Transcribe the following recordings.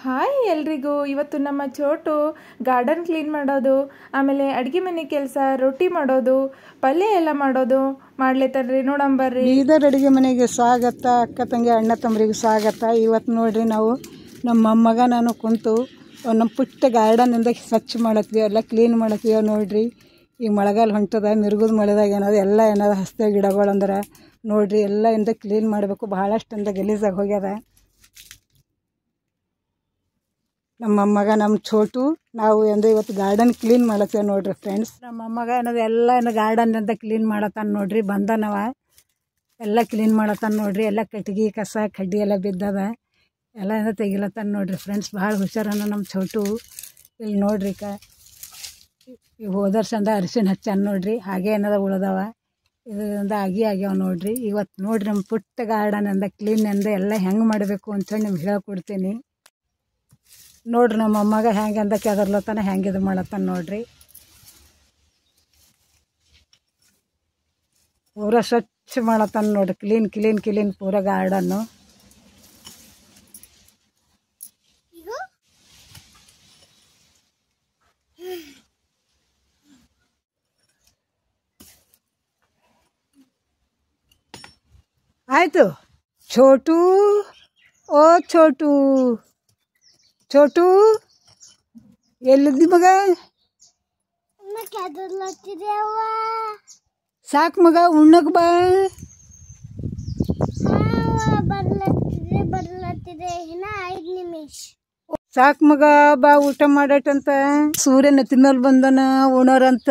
Hi ಎಲ್ರಿಗೂ. ಇವತ್ತು ನಮ್ಮ ಚೋಟು ಗಾರ್ಡನ್ ಕ್ಲೀನ್ ಮಾಡೋದು, ಆಮೇಲೆ ಅಡುಗೆ ಮನೆ ಕೆಲಸ, ರೊಟ್ಟಿ ಮಾಡೋದು, ಪಲ್ಯ ಎಲ್ಲ ಮಾಡೋದು ಮಾಡ್ಲೇತಾರ್ರಿ. ನೋಡಂಬರ್ರಿ. ಬೀದರ್ ಅಡುಗೆ ಮನೆಗೆ ಸ್ವಾಗತ. ಅಕ್ಕ ತಂಗಿ ಅಣ್ಣ ತಮ್ಮರಿಗೆ ಸ್ವಾಗತ. ಇವತ್ತು ನೋಡ್ರಿ ನಾವು ನಮ್ಮ ಮೊಮ್ಮಗ ನಾನು ಕುಂತು ನಮ್ಮ ಪುಟ್ಟ ಗಾರ್ಡನಿಂದ ಸ್ವಚ್ಛ ಮಾಡತ್ವಿ, ಎಲ್ಲ ಕ್ಲೀನ್ ಮಾಡತ್ವಿ. ನೋಡ್ರಿ ಈಗ ಮಳೆಗಾಲ ಹೊಂಟದ, ಮಿರ್ಗುದ ಮಳೆದಾಗ ಏನದ ಎಲ್ಲ ಏನದ ಹಸ್ತೆ ಗಿಡಗಳು ಅಂದ್ರೆ ನೋಡ್ರಿ ಎಲ್ಲ ಇಂದ ಕ್ಲೀನ್ ಮಾಡಬೇಕು. ಭಾಳಷ್ಟಿಂದ ಗಲೀಜಾಗಿ ಹೋಗ್ಯದ. ನಮ್ಮ ಮೊಮ್ಮಗ ನಮ್ಮ ಚೋಟು ನಾವು ಎಂದು ಇವತ್ತು ಗಾರ್ಡನ್ ಕ್ಲೀನ್ ಮಾಡತ್ತೀವಿ ನೋಡ್ರಿ ಫ್ರೆಂಡ್ಸ್. ನಮ್ಮ ಮೊಮ್ಮಗ ಏನದು ಎಲ್ಲ ಗಾರ್ಡನ್ನಿಂದ ಕ್ಲೀನ್ ಮಾಡತ್ತಾನ ನೋಡ್ರಿ. ಬಂದನವ ಎಲ್ಲ ಕ್ಲೀನ್ ಮಾಡತ್ತಾನ ನೋಡ್ರಿ. ಎಲ್ಲ ಕಟ್ಗೆ ಕಸ ಕಡ್ಡಿ ಎಲ್ಲ ಬಿದ್ದದ, ಎಲ್ಲ ಏನೋ ತೆಗಿಲತ್ತಾನ ನೋಡ್ರಿ ಫ್ರೆಂಡ್ಸ್. ಭಾಳ ಹುಷಾರನ ನಮ್ಮ ಚೋಟು. ಇಲ್ಲಿ ನೋಡ್ರಿ ಈಗ ಹೋದ ವರ್ಷದಿಂದ ಅರಿಶಿನ ಹಚ್ಚಾನ ನೋಡ್ರಿ. ಹಾಗೆ ಏನದ ಉಳ್ದವ, ಇದರಿಂದ ಆಗ್ಯಾವ ನೋಡ್ರಿ. ಇವತ್ತು ನೋಡ್ರಿ ನಮ್ಮ ಪುಟ್ಟ ಗಾರ್ಡನಿಂದ ಕ್ಲೀನಿಂದ ಎಲ್ಲ ಹೆಂಗೆ ಮಾಡಬೇಕು ಅಂತೇಳಿ ನಿಮ್ಗೆ ಹೇಳ್ಕೊಡ್ತೀನಿ ನೋಡ್ರಿ. ನಮ್ಮ ಮೊಮ್ಮಗ ಹೆಂಗೆ ಅಂದ ಕೆದರ್ಲತ್ತಾನ, ಹೆಂಗೆ ಇದು ಮಾಡತ್ತಾನ ನೋಡ್ರಿ. ಪೂರ ಸ್ವಚ್ಛ ಮಾಡತ್ತಾನ ನೋಡ್ರಿ. ಕ್ಲೀನ್ ಕ್ಲೀನ್ ಕ್ಲೀನ್ ಪೂರ ಗಾರ್ಡನ್ನು. ಆಯಿತು ಚೋಟು, ಓ ಚೋಟು, ಚೋಟು ಎಲ್ಲಿದ್ದಿ ಮಗ? ಸಾಕು ಮಗ, ಉಣ್ಣಕ್ ಬಾ. ಸಾಕು ಮಗ, ಬಾ ಊಟ ಮಾಡಟಂತ. ಸೂರ್ಯನ ತಿನ್ನಲ್ ಬಂದನ ಉಣೋರಂತ.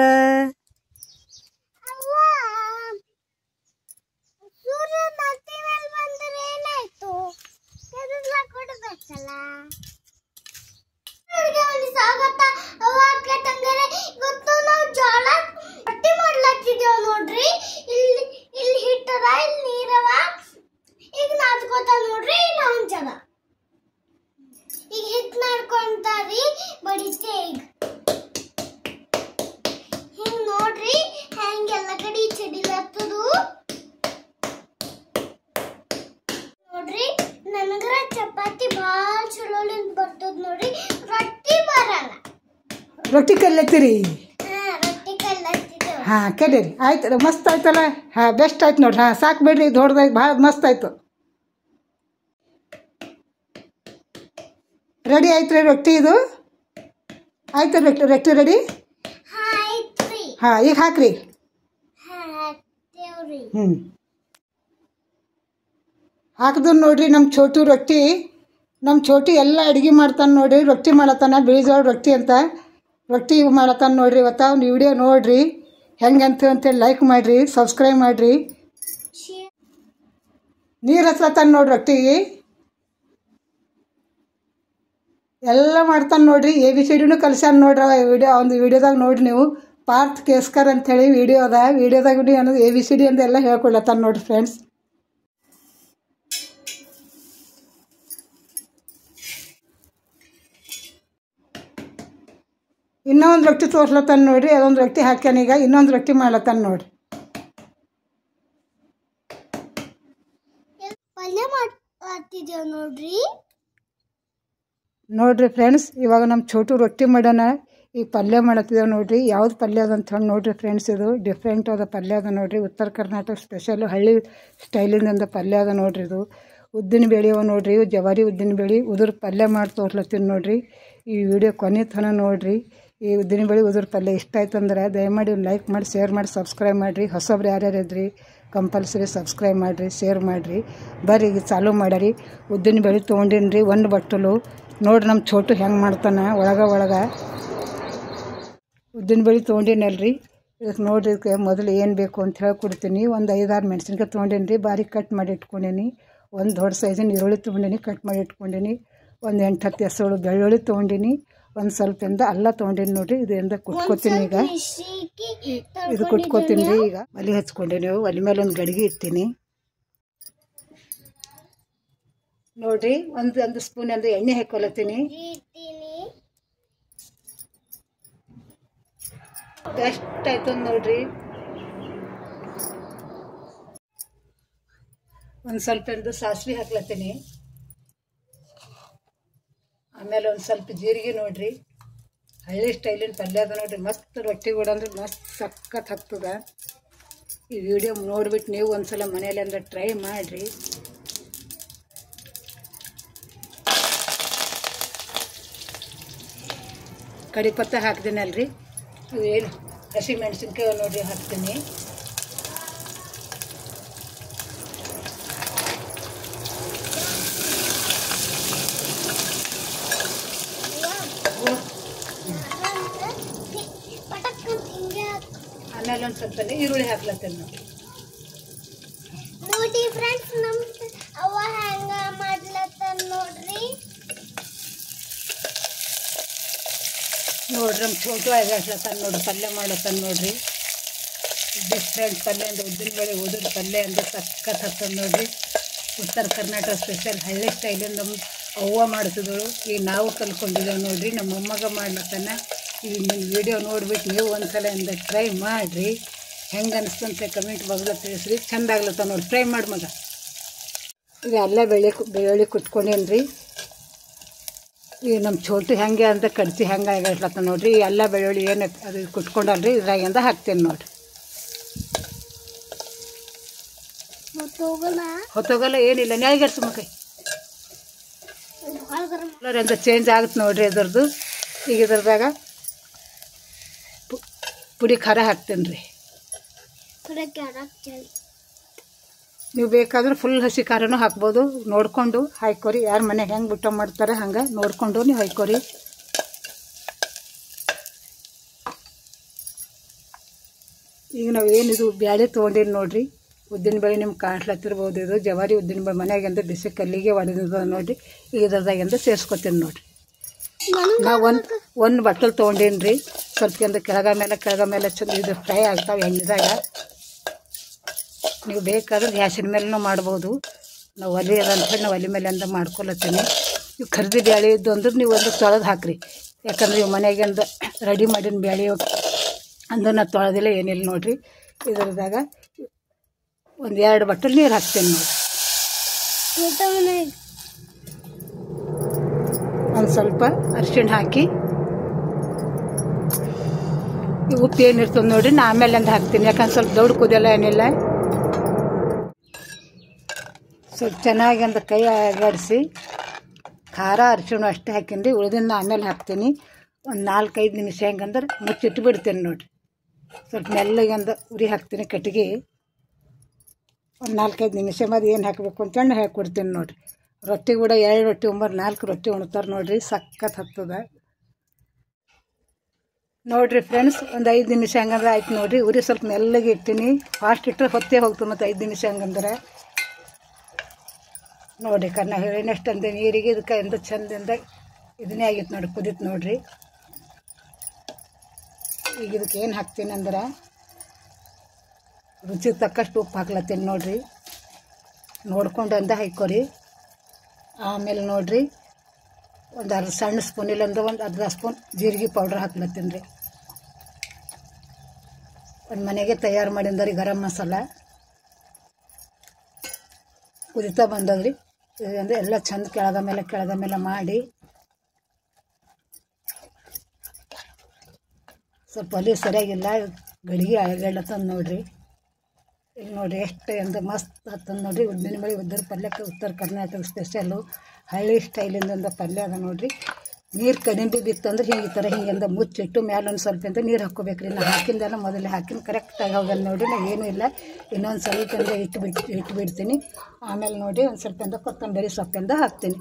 ನೋಡ್ರಿ ಇಲ್ಲಿ ಹಿಟ್ಟದ, ಇಲ್ಲಿ ನೀರವ. ಈಗ ನಾದ್ಕೋತ ನೋಡ್ರಿ ಇಲ್ಲ ಒಂಚದ. ಈಗ ಹಿಟ್ಟು ನಾಡ್ಕೊಂತಾರಿ ಬಡಿತೆ. ಈಗ ಹಿಂಗ್ ನೋಡ್ರಿ ಹೆಂಗೆಲ್ಲ ಕಡೆ ಚಡಿಲತ್ತದು ನೋಡ್ರಿ. ನನಗರ ಚಪಾತಿ ಭಾಳ ಚಲೋಲಿಂದ ಬರ್ತದ ನೋಡ್ರಿ. ರೊಟ್ಟಿ ಬರಲ್ಲ. ರೊಟ್ಟಿ ಕಲ್ಲತ್ತೀರಿ? ರೊಟ್ಟಿ ಕಲ್ಲತ್ತಿದ್ದೇವೆ. ಹಾಂ ಕಲೀರಿ. ಆಯ್ತು, ಮಸ್ತ್ ಆಯ್ತಲ್ಲ. ಹಾಂ ಬೆಸ್ಟ್ ಆಯ್ತು ನೋಡ್ರಿ. ಹಾಂ ಸಾಕು ಬಿಡ್ರಿ, ದೊಡ್ಡದಾಗಿ ಭಾಳ ಮಸ್ತ್ ಆಯ್ತು. ರೆಡಿ ಆಯ್ತು ರೀ ರೊಟ್ಟಿ. ಇದು ಆಯ್ತು ರೊಟ್ಟಿ ರೆಡಿ. ಹಾಂ ಈಗ ಹಾಕ್ರಿ. ಹಾಕಿದ್ರು ನೋಡ್ರಿ ನಮ್ಮ ಚೋಟು ರೊಟ್ಟಿ. ನಮ್ಮ ಚೋಟು ಎಲ್ಲ ಅಡುಗೆ ಮಾಡ್ತಾನೆ ನೋಡ್ರಿ. ರೊಟ್ಟಿ ಮಾಡತ್ತಾನ, ಬಿಳಿಜೋಳ ರೊಟ್ಟಿ ಅಂತ ರೊಟ್ಟಿ ಮಾಡತ್ತಾನ ನೋಡ್ರಿ. ಇವತ್ತು ಅವ್ನು ವಿಡಿಯೋ ನೋಡ್ರಿ ಹೆಂಗೆ ಅಂತೇಳಿ ಲೈಕ್ ಮಾಡಿರಿ, ಸಬ್ಸ್ಕ್ರೈಬ್ ಮಾಡಿರಿ. ನೀರು ಹಚ್ಲತ್ತಾನ ನೋಡ್ರಿ ರೊಟ್ಟಿಗೆ. ಎಲ್ಲ ಮಾಡ್ತಾನೆ ನೋಡ್ರಿ. ABCDನೂ ಕಲ್ಸ್ಯಾನ ನೋಡ್ರಿ ಒಂದು ವಿಡಿಯೋದಾಗ ನೋಡ್ರಿ ನೀವು. ಪಾರ್ಥ ಕೇಸ್ಕರ್ ಅಂಥೇಳಿ ವಿಡಿಯೋ ಅದ. ವಿಡಿಯೋದಾಗ ಅನ್ನೋದು ABCD ಅಂತ ಎಲ್ಲ ಹೇಳ್ಕೊಡ್ಲತ್ತಾನ ನೋಡ್ರಿ ಫ್ರೆಂಡ್ಸ್. ಇನ್ನೊಂದು ರೊಟ್ಟಿ ತೋರ್ಸ್ಲತ್ತಾನ ನೋಡ್ರಿ. ಅದೊಂದು ರೊಟ್ಟಿ ಹಾಕ್ಯಾನ. ಈಗ ಇನ್ನೊಂದು ರೊಟ್ಟಿ ಮಾಡ್ಲತ್ತಾನ ನೋಡ್ರಿ. ಪಲ್ಯ ಮಾಡ್ತಿದ್ದೇವೆ ನೋಡ್ರಿ. ನೋಡ್ರಿ ಫ್ರೆಂಡ್ಸ್, ಇವಾಗ ನಮ್ಮ ಚೋಟು ರೊಟ್ಟಿ ಮಾಡೋಣ. ಈಗ ಪಲ್ಯ ಮಾಡತ್ತಿದ್ದೇವೆ ನೋಡ್ರಿ. ಯಾವ್ದು ಪಲ್ಯ ಅದ ಅಂತ ಹೇಳಿ ನೋಡ್ರಿ ಫ್ರೆಂಡ್ಸ್. ಇದು ಡಿಫ್ರೆಂಟ್ ಆದ ಪಲ್ಯ ಅದ ನೋಡ್ರಿ. ಉತ್ತರ ಕರ್ನಾಟಕ ಸ್ಪೆಷಲ್ ಹಳ್ಳಿ ಸ್ಟೈಲಿಂದ ಪಲ್ಯ ಅದ ನೋಡ್ರಿ. ಇದು ಉದ್ದಿನ ಬೇಳೆ ಅವ ನೋಡ್ರಿ. ಜವಾರಿ ಉದ್ದಿನ ಬೇಳೆ ಉದುರು ಪಲ್ಯ ಮಾಡಿ ತೋರ್ಲತ್ತೀನಿ ನೋಡ್ರಿ. ಈ ವಿಡಿಯೋ ಕೊನೆ ತನಕ ನೋಡ್ರಿ. ಈ ಉದ್ದಿನ ಬೇಳೆ ಉದುರು ಪಲ್ಯ ಇಷ್ಟ ಆಯ್ತು ಅಂದ್ರೆ ದಯಮಾಡಿ ಒಂದು ಲೈಕ್ ಮಾಡಿ, ಶೇರ್ ಮಾಡಿ, ಸಬ್ಸ್ಕ್ರೈಬ್ ಮಾಡಿರಿ. ಹೊಸಬ್ರು ಯಾರ್ಯಾರು ಇದ್ರಿ ಕಂಪಲ್ಸರಿ ಸಬ್ಸ್ಕ್ರೈಬ್ ಮಾಡಿರಿ, ಶೇರ್ ಮಾಡಿರಿ. ಬರ್ರಿ ಈಗ ಚಾಲೂ ಮಾಡ್ಯಾರಿ. ಉದ್ದಿನ ಬೇಳೆ ತೊಗೊಂಡಿನಿ ರೀ ಒಂದು ಬಟ್ಟಲು. ನೋಡ್ರಿ ನಮ್ಮ ಚೋಟು ಹೆಂಗೆ ಮಾಡ್ತಾನೆ ಒಳಗೆ ಉದ್ದಿನ ಬೇಳೆ ತೊಗೊಂಡಿನಲ್ರಿ. ಇದಕ್ಕೆ ನೋಡ್ರಿ ಇದಕ್ಕೆ ಮೊದಲು ಏನು ಬೇಕು ಅಂತ ಹೇಳ್ಕೊಡ್ತೀನಿ. ಒಂದು 5-6 ಮೆಣಸಿನ್ಕಾಯಿ ತೊಗೊಂಡೀನಿ ರೀ, ಬಾರಿ ಕಟ್ ಮಾಡಿ ಇಟ್ಕೊಂಡೀನಿ. ಒಂದು ದೊಡ್ಡ ಸೈಜಿನ ಈರುಳ್ಳಿ ತೊಗೊಂಡೀನಿ, ಕಟ್ ಮಾಡಿ ಇಟ್ಕೊಂಡೀನಿ. ಒಂದು 8-10 ಎಸಳು ಬೆಳ್ಳುಳ್ಳಿ ತೊಗೊಂಡೀನಿ. ಒಂದು ಸ್ವಲ್ಪಿಂದ ಅಲ್ಲ ತೊಗೊಂಡೀನಿ ನೋಡ್ರಿ. ಇದರಿಂದ ಕುಟ್ಕೋತೀನಿ. ಈಗ ಇದು ಕುಟ್ಕೋತೀನಿ ರೀ. ಈಗ ಒಲೆ ಹಚ್ಕೊಂಡೀನಿ. ಒಲೆ ಮೇಲೆ ಒಂದು ಗಡಿಗೆ ಇಡ್ತೀನಿ ನೋಡ್ರಿ. ಒಂದು ಸ್ಪೂನ್ ಅಂದ್ರೆ ಎಣ್ಣೆ ಹಾಕೊಳತ್ತೀನಿ. ಬೆಸ್ಟ್ ಆಯ್ತು ನೋಡ್ರಿ. ಒಂದು ಸ್ವಲ್ಪ ಸಾಸಿವೆ ಹಾಕ್ಲತ್ತೀನಿ. ಆಮೇಲೆ ಒಂದು ಸ್ವಲ್ಪ ಜೀರಿಗೆ ನೋಡಿರಿ, ಹಳ್ಳಿ ಸ್ಟೈಲಿನ ಪಲ್ಯ ಅದ ನೋಡಿರಿ, ಮಸ್ತ್ ರೊಟ್ಟಿ ಕೂಡ ಅಂದ್ರೆ ಮಸ್ತ್ ಸಖತ್ ಆಗ್ತದೆ. ಈ ವಿಡಿಯೋ ನೋಡ್ಬಿಟ್ಟು ನೀವು ಒಂದ್ಸಲ ಮನೇಲಿ ಅಂದ್ರೆ ಟ್ರೈ ಮಾಡಿರಿ. ಕಡಿಪತ್ತ ಹಾಕ್ತೀನಲ್ರಿ, ಏನು ಹಸಿ ಮೆಣಸಿನ್ಕಾಯಿ ನೋಡಿರಿ ಹಾಕ್ತೀನಿ. ಆಮೇಲೆ ಒಂದು ಸ್ವಲ್ಪ ಈರುಳ್ಳಿ ಹಾಕ್ಲತ್ತೇನೆ ನಾವು. ನೋಡಿ ಫ್ರೆಂಡ್ಸ್, ನಮ್ ಅವ್ವ ಹೆಂಗ ಮಾಡ್ಲತ್ತಾರ ನೋಡ್ರಿ. ನಮ್ಮ ಛೋಟು ಆಗ್ಲತ್ತಾನ ನೋಡ್ರಿ, ಪಲ್ಯ ಮಾಡತ್ತಾನ ನೋಡ್ರಿ. ಡಿಫ್ರೆಂಟ್ ಪಲ್ಯ ಅಂದ್ರೆ ಉದ್ದಿನಬೇಳೆ ಉದುರು ಪಲ್ಯ ಅಂದ್ರೆ ಸಖತ್ ಹತ್ತದ ನೋಡ್ರಿ. ಉತ್ತರ ಕರ್ನಾಟಕ ಸ್ಪೆಷಲ್ ಹಳ್ಳಿ ಸ್ಟೈಲಿಂದ ನಮ್ಮ ಅವ್ವ ಮಾಡ್ತಿದ್ದಳು, ಈಗ ನಾವು ಕಲ್ತ್ಕೊಂಡಿದ್ದೇವೆ ನೋಡ್ರಿ. ನಮ್ಮ ಮೊಮ್ಮಗ ಮಾಡ್ಲತ್ತಾನ. ಈ ವಿಡಿಯೋ ನೋಡ್ಬಿಟ್ಟು ನೀವು ಒಂದ್ಸಲ ಇಂದ ಟ್ರೈ ಮಾಡಿರಿ. ಹೆಂಗೆ ಅನಿಸ್ತಂತೆ ಕಮೆಂಟ್ ಬಾಕ್ಸ್ದಾಗ ತಿಳಿಸ್ರಿ. ಚೆಂದ ಆಗ್ಲತ್ತ ನೋಡಿ, ಟ್ರೈ ಮಾಡಿ ಮಗ. ಈಗ ಎಲ್ಲ ಬೆಳ್ಳುಳ್ಳಿ ಕುಟ್ಕೊಂಡೇನು ರೀ. ಈಗ ನಮ್ಮ ಛೋಟು ಹೆಂಗೆ ಅಂತ ಕಡ್ಸಿ ಹೆಂಗೆ ಆಗಿರ್ಲತ್ತ ನೋಡ್ರಿ. ಎಲ್ಲ ಬೆಳ್ಳುಳ್ಳಿ ಏನು ಅದು ಕುಟ್ಕೊಂಡಲ್ರಿ, ಇದ್ರಾಗಿಂದ ಹಾಕ್ತೇನೆ ನೋಡ್ರಿ. ಹೊತ್ತೋಗಲ್ಲ ಏನಿಲ್ಲ, ನ್ಯಾಯಗಡ್ಸು ಮಕ್ಕೈ ಕಲರ್ ಅಂತ ಚೇಂಜ್ ಆಗುತ್ತೆ ನೋಡ್ರಿ ಇದ್ರದ್ದು. ಈಗ ಇದ್ರದಾಗ ಪುಡಿ ಖಾರ ಹಾಕ್ತೇನೆ ರೀ. ನೀವು ಬೇಕಾದ್ರೆ ಫುಲ್ ಹಸಿ ಖಾರನೂ ಹಾಕ್ಬೋದು, ನೋಡ್ಕೊಂಡು ಹಾಕ್ಕೊರಿ. ಯಾರ ಮನೆಗೆ ಹೆಂಗೆ ಊಟ ಮಾಡ್ತಾರೆ ಹಂಗೆ ನೋಡಿಕೊಂಡು ನೀವು ಹಾಕ್ಕೊರಿ. ಈಗ ನಾವು ಏನಿದು ಬ್ಯಾಳೆ ತೊಗೊಂಡೇನು ನೋಡ್ರಿ. ಉದ್ದಿನಬೇಳೆ ನಿಮ್ಗೆ ಕಾಣ್ಲತ್ತಿರ್ಬೋದು. ಇದು ಜವಾರಿ ಉದ್ದಿನಬೇಳೆ ಮನೆಯಾಗಿಂದ ಬಿಸಿ ಕಲ್ಲಿಗೆ ಒಡೆದ ನೋಡಿರಿ. ಈಗ ಇದ್ರದಾಗಿಂದ ಸೇರಿಸ್ಕೊತೀನಿ ನೋಡಿರಿ. ನಾವು ಒಂದು ಬಟ್ಟಲು ತೊಗೊಂಡೇನಿ ರೀ. ಸ್ವಲ್ಪ ಕೆಳಗ ಮೇಲೆ ಚಂದ ಇದು ಫ್ರೈ ಆಗ್ತಾವೆ ಎಣ್ಣೆದಾಗ. ನೀವು ಬೇಕಾದ್ರೆ ಗ್ಯಾಸಿನ ಮೇಲೂ ಮಾಡ್ಬೋದು. ನಾವು ಒಲೆ ಅದಂತ ನಾವು ಒಲೆ ಮೇಲೆ ಅಂದ ಮಾಡ್ಕೊಳತ್ತೀನಿ. ಇವು ಕರ್ದಿ ಬ್ಯಾಳೆ ಇದ್ದು ಅಂದ್ರೆ ನೀವು ಒಂದು ತೊಳೆದು ಹಾಕಿರಿ. ಯಾಕಂದ್ರೆ ಇವು ಮನೆಗಿಂದ ರೆಡಿ ಮಾಡಿನ ಬ್ಯಾಳೆ ಅಂದ್ರೆ ನಾವು ತೊಳೆದಿಲ್ಲ ಏನಿಲ್ಲ ನೋಡಿರಿ. ಇದ್ರದಾಗ ಒಂದು 2 ಬಟ್ಟಲು ನೀರು ಹಾಕ್ತೇನೆ ನೋಡಿ. ಒಂದು ಸ್ವಲ್ಪ ಅರಿಶಿಣ ಹಾಕಿ, ಉಪ್ಪು ಏನಿರ್ತದೆ ನೋಡಿರಿ ನಾ ಆಮೇಲೆ ಅಂತ ಹಾಕ್ತೀನಿ. ಯಾಕಂದ್ರೆ ಸ್ವಲ್ಪ ದೊಡ್ಡ ಕುದಿಯಲ್ಲ ಏನಿಲ್ಲ. ಸ್ವಲ್ಪ ಚೆನ್ನಾಗಿ ಒಂದು ಕೈ ಅಗಾಡಿಸಿ ಖಾರ ಅರಿಶಿಣ ಅಷ್ಟೇ ಹಾಕಿನ್ರಿ. ಉಳಿದಿನ ಆಮೇಲೆ ಹಾಕ್ತೀನಿ. ಒಂದು 4-5 ನಿಮಿಷ ಹೆಂಗಂದ್ರೆ ಮುಚ್ಚಿಟ್ಟು ಬಿಡ್ತೇನೆ ನೋಡಿರಿ. ಸ್ವಲ್ಪ ಮೆಲ್ಲಗಂದು ಉರಿ ಹಾಕ್ತೀನಿ ಕಟ್ಟಿಗೆ. ಒಂದು 4-5 ನಿಮಿಷ ಮಾಡಿ ಏನು ಹಾಕಬೇಕು ಅಂತೇಳಿ ಹಾಕಿಕೊಡ್ತೀನಿ ನೋಡಿರಿ. ರೊಟ್ಟಿ ಕೂಡ 2 ರೊಟ್ಟಿ 4 ರೊಟ್ಟಿ ಉಣ್ತಾರೆ ನೋಡಿರಿ. ಸಖತ್ ಹತ್ತದ ನೋಡಿರಿ ಫ್ರೆಂಡ್ಸ್. ಒಂದು 5 ನಿಮಿಷ ಹಂಗಂದ್ರೆ ಆಯ್ತು ನೋಡಿರಿ. ಉರಿ ಸ್ವಲ್ಪ ಮೆಲ್ಲಗೆ ಇಡ್ತೀನಿ. ಫಾಸ್ಟ್ ಇಟ್ಟರೆ ಹೊತ್ತೇ ಹೋಗ್ತದೆ. ಮತ್ತು 5 ನಿಮಿಷ ಹಂಗಂದ್ರೆ ನೋಡಿ ಕನ್ನ ಹೇಳಿನಷ್ಟು ಅಂದೆ ನೀರಿಗೆ ಇದಕ್ಕೆ ಎಂತ ಚಂದಿಂದ ಇದನ್ನೇ ಆಗಿತ್ತು ನೋಡಿ, ಕುದೀತು ನೋಡಿರಿ. ಈಗ ಇದಕ್ಕೆ ಏನು ಹಾಕ್ತೀನಿ ಅಂದ್ರೆ ರುಚಿಗೆ ತಕ್ಕಷ್ಟು ಉಪ್ಪು ಹಾಕ್ಲತ್ತೀನಿ ನೋಡಿರಿ. ನೋಡ್ಕೊಂಡು ಅಂದ ಹಾಕ್ಕೊರಿ. ಆಮೇಲೆ ನೋಡಿರಿ ಒಂದು ಅರ್ಧ ಸಣ್ಣ ಸ್ಪೂನ್ ಇಲ್ಲಂದ್ರೆ ಒಂದು ಅರ್ಧ ಸ್ಪೂನ್ ಜೀರಿಗೆ ಪೌಡ್ರ್ ಹಾಕ್ಲತ್ತೀನಿ ರೀ. ಒಂದು ಮನೆಗೆ ತಯಾರು ಮಾಡಿಂದ್ರಿ ಗರಂ ಮಸಾಲ. ಕುದಿತಾ ಬಂದದ್ರಿ. ಅಂದರೆ ಎಲ್ಲ ಚಂದ ಕೆಳಗ ಮೇಲೆ ಮಾಡಿ ಸ್ವಲ್ಪ ಅಲ್ಲಿ ಸರಿಯಾಗಿಲ್ಲ, ಗಡಿಗೆ ಅಳಗಡ್ಲತ್ತಂದು ನೋಡಿರಿ. ಈಗ ನೋಡಿರಿ ಎಷ್ಟು ಎಂದು ಮಸ್ತ್ ಹತ್ತಂದು ನೋಡಿರಿ. ಉದ್ದಿನಬೇಳೆ ಉದ್ದಿನ ಪಲ್ಯಕ್ಕೆ ಉತ್ತರ ಕರ್ನಾಟಕ ಸ್ಪೆಷಲ್ಲು ಹಳ್ಳಿ ಸ್ಟೈಲಿಂದ ಪಲ್ಯ ಅದ ನೋಡಿರಿ. ನೀರು ಕಡಿಮೆ ಬಿತ್ತಂದ್ರೆ ಈ ಥರ ಹಿಂಗೆಂದ ಮುಚ್ಚಿಟ್ಟು ಮೇಲೆ ಒಂದು ಸ್ವಲ್ಪ ಅಂತ ನೀರು ಹಾಕ್ಕೋಬೇಕ್ರಿ. ನಾನು ಹಾಕಿಂದೆಲ್ಲ ಮೊದಲೇ ಹಾಕಿನ ಕರೆಕ್ಟಾಗಿ ಹೋಗಲ್ಲ ನೋಡಿರಿ. ನಾನು ಏನೂ ಇಲ್ಲ, ಇನ್ನೊಂದು ಸ್ವಲ್ಪ ಇಟ್ಟು ಬಿಡ್ತೀನಿ. ಆಮೇಲೆ ನೋಡಿ ಒಂದು ಸ್ವಲ್ಪ ಕೊತ್ತಂಬರಿ ಸೊಪ್ಪಿಂದ ಹಾಕ್ತೀನಿ.